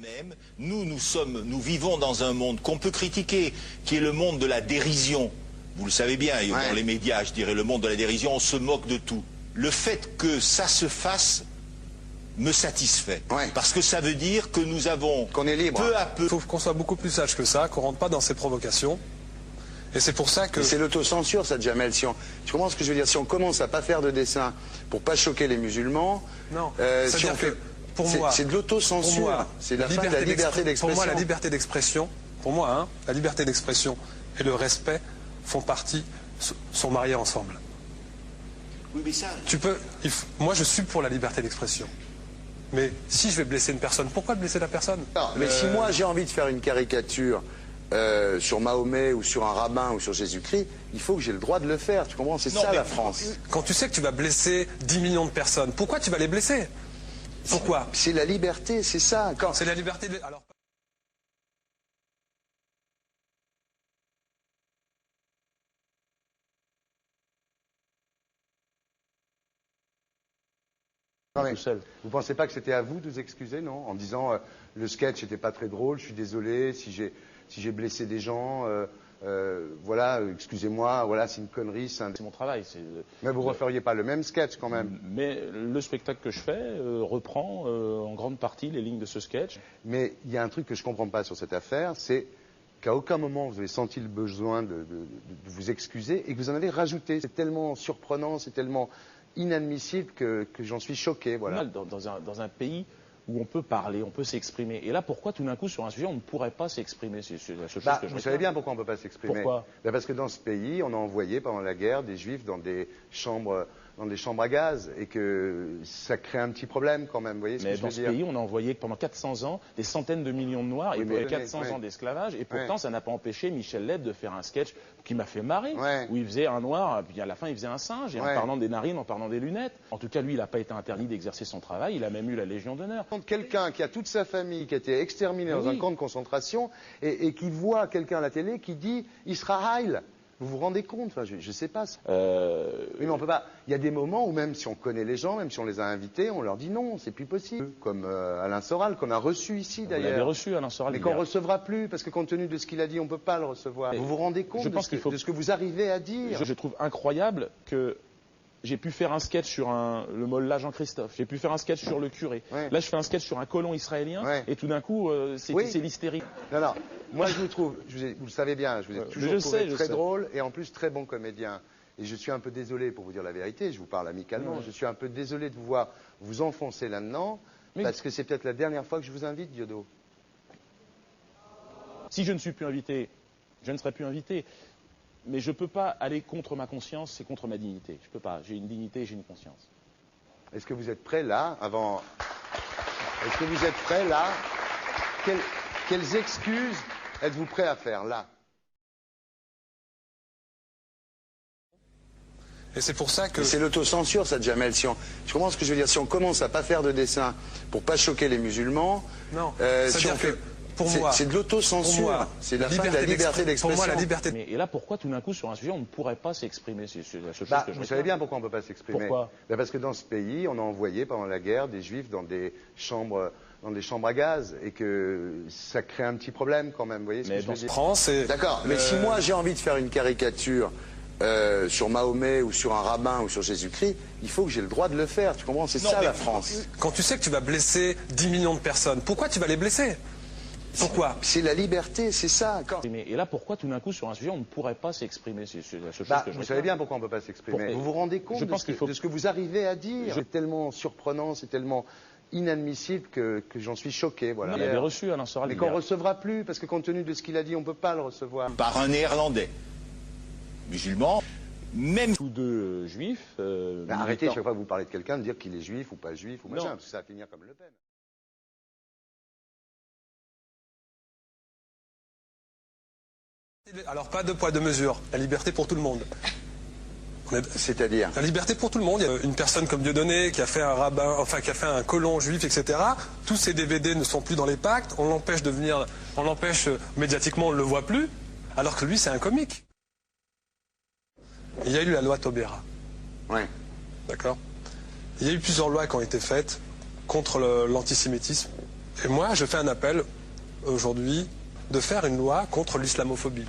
Même, nous vivons dans un monde qu'on peut critiquer, qui est le monde de la dérision. Vous le savez bien, dans les médias, je dirais, le monde de la dérision, on se moque de tout. Le fait que ça se fasse me satisfait. Parce que ça veut dire que nous avons, qu'on est libre. Peu à peu... Il faut qu'on soit beaucoup plus sage que ça, qu'on ne rentre pas dans ces provocations. Et c'est pour ça que... C'est l'autocensure, ça, Jamel. Tu comprends ce que je veux dire? Si on commence à pas faire de dessin pour pas choquer les musulmans... Non, si on fait... Pour moi, c'est de l'autocensure. C'est la fin de la liberté d'expression. Pour moi, la liberté d'expression, la liberté d'expression et le respect font partie, sont mariés ensemble. Oui, mais ça... Moi, je suis pour la liberté d'expression. Mais si je vais blesser une personne, pourquoi blesser la personne? Non, mais si moi j'ai envie de faire une caricature sur Mahomet ou sur un rabbin ou sur Jésus-Christ, il faut que j'ai le droit de le faire. Tu comprends? C'est ça la France. Quand tu sais que tu vas blesser 10 millions de personnes, pourquoi tu vas les blesser? Pourquoi? C'est la liberté, c'est ça. C'est la liberté de... Alors... Non, mais vous pensez pas que c'était à vous de vous excuser, non? En disant le sketch n'était pas très drôle, je suis désolé si j'ai blessé des gens, voilà, excusez-moi, voilà, c'est une connerie. C'est mon travail. Mais vous referiez pas le même sketch quand même? Mais le spectacle que je fais reprend en grande partie les lignes de ce sketch. Mais il y a un truc que je comprends pas sur cette affaire, c'est qu'à aucun moment vous avez senti le besoin de vous excuser et que vous en avez rajouté. C'est tellement surprenant, c'est tellement inadmissible que j'en suis choqué. Voilà. Dans un pays où on peut parler, on peut s'exprimer. Et là, pourquoi tout d'un coup, sur un sujet, on ne pourrait pas s'exprimer? C'est la seule chose que je Vous savez bien pourquoi on ne peut pas s'exprimer. Pourquoi? Parce que dans ce pays, on a envoyé pendant la guerre des juifs dans des chambres à gaz et que ça crée un petit problème quand même. Vous voyez ce que je veux dire? Mais dans ce pays, on a envoyé pendant 400 ans des centaines de millions de Noirs et 400 ans d'esclavage. Et pourtant, ça n'a pas empêché Michel Leb de faire un sketch qui m'a fait marrer, où il faisait un Noir, puis à la fin, il faisait un singe, et en parlant des narines, en parlant des lunettes. En tout cas, lui, il n'a pas été interdit d'exercer son travail. Il a même eu la Légion d'honneur. Quelqu'un qui a toute sa famille qui a été exterminé dans un camp de concentration et qui voit quelqu'un à la télé qui dit Israël. Vous vous rendez compte? Enfin, je sais pas. Oui, mais on peut pas. Il y a des moments où même si on connaît les gens, même si on les a invités, on leur dit non, c'est plus possible. Comme Alain Soral, qu'on a reçu ici d'ailleurs. Vous l'avez reçu, Alain Soral. Mais qu'on recevra plus, parce que compte tenu de ce qu'il a dit, on peut pas le recevoir. Vous vous rendez compte de ce que vous arrivez à dire? Je trouve incroyable que j'ai pu faire un sketch sur le mollah Jean-Christophe, j'ai pu faire un sketch sur le curé. Là, je fais un sketch sur un colon israélien, et tout d'un coup, c'est l'hystérie. Non, moi je vous trouve, vous le savez bien, je vous ai toujours trouvé très drôle et en plus très bon comédien. Et je suis un peu désolé, pour vous dire la vérité, je vous parle amicalement, je suis un peu désolé de vous voir vous enfoncer là-dedans, parce que c'est peut-être la dernière fois que je vous invite, Diodo. Si je ne suis plus invité, je ne serai plus invité. Mais je ne peux pas aller contre ma conscience, c'est contre ma dignité. Je ne peux pas. J'ai une dignité, j'ai une conscience. Est-ce que vous êtes prêt là, avant... Est-ce que vous êtes prêt là? Quelles excuses êtes-vous prêt à faire là? Et c'est pour ça que... C'est l'autocensure, ça, Jamel. Tu comprends ce que je veux dire? Si on commence à pas faire de dessin pour pas choquer les musulmans... Non, si on fait... C'est de l'autocensure. C'est la fin de la liberté d'expression. Pour moi, la liberté... Et là, pourquoi tout d'un coup, sur un sujet, on ne pourrait pas s'exprimer? C'est la seule chose que je Vous savez bien pourquoi on ne peut pas s'exprimer. Pourquoi? Parce que dans ce pays, on a envoyé pendant la guerre des juifs dans des chambres à gaz et que ça crée un petit problème quand même. Vous voyez ce que je veux dire? D'accord, mais si moi j'ai envie de faire une caricature sur Mahomet ou sur un rabbin ou sur Jésus-Christ, il faut que j'ai le droit de le faire. Tu comprends? C'est ça la France. Quand tu sais que tu vas blesser 10 millions de personnes, pourquoi tu vas les blesser? Pourquoi? C'est la liberté, c'est ça. Et là, pourquoi tout d'un coup, sur un sujet, on ne pourrait pas s'exprimer? C'est la seule chose que je Vous savez bien pourquoi on ne peut pas s'exprimer. Vous vous rendez compte de ce que vous arrivez à dire? C'est tellement surprenant, c'est tellement inadmissible que j'en suis choqué. Voilà. Vous l'avez reçu, Alain Soral. Mais qu'on ne recevra plus, parce que compte tenu de ce qu'il a dit, on ne peut pas le recevoir. Par un Néerlandais, musulman, même... Tous deux juifs. Arrêtez, chaque fois que vous parlez de quelqu'un, de dire qu'il est juif ou pas juif ou machin, parce que ça va finir comme Le Pen. Alors, pas de poids, de mesure. La liberté pour tout le monde. C'est-à-dire? La liberté pour tout le monde. Il y a une personne comme Dieudonné qui a fait un rabbin, enfin qui a fait un colon juif, etc. Tous ces DVD ne sont plus dans les pactes. On l'empêche de venir, on l'empêche médiatiquement, on ne le voit plus. Alors que lui, c'est un comique. Il y a eu la loi Taubira. Oui. D'accord? Il y a eu plusieurs lois qui ont été faites contre l'antisémitisme Et moi, je fais un appel aujourd'hui de faire une loi contre l'islamophobie.